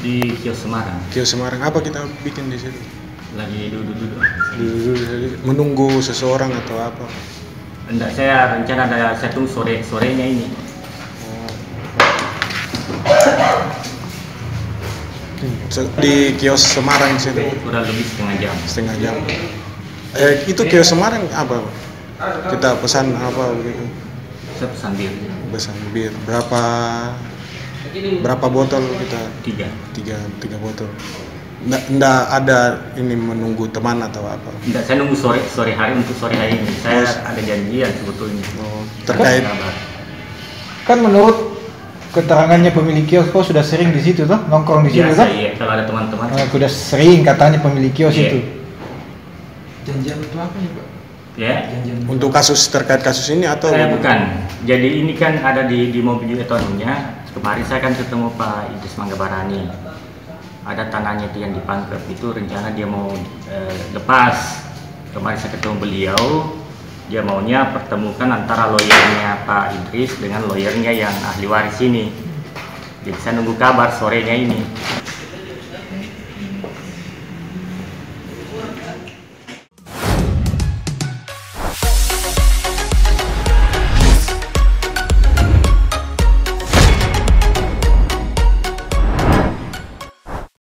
Di kios Semarang. Kios Semarang, apa kita bikin di situ? Lagi duduk-duduk. Menunggu seseorang atau apa? Enggak, saya rencana saya tunggu sorenya ini. Di kios Semarang situ? Kurang lebih setengah jam. Setengah jam. Itu kios Semarang apa? Kita pesan apa begitu? Saya pesan bir. Pesan bir. Berapa botol kita? Tiga botol. Nggak ada ini menunggu teman atau apa? Nggak, saya nunggu sore hari untuk sore hari ini. Saya ada janjian sebetulnya. Terkait kan menurut keterangannya pemilik kios, kau sudah sering di situ tuh, nongkrong di situ kan? Iya, kalau ada teman-teman. Sudah sering katanya pemilik kios itu. Janjian untuk apa nih, Pak? Ya. Untuk terkait kasus ini atau? Bukan. Jadi ini kan ada di mobil etononya. Kemarin saya kan ketemu Pak Idris Manggabarani. Ada tanahnya itu yang dipangkep, itu rencana dia mau lepas. Kemarin saya ketemu beliau, dia maunya pertemukan antara lawyernya Pak Idris dengan lawyernya yang ahli waris ini. Jadi saya nunggu kabar sorenya ini.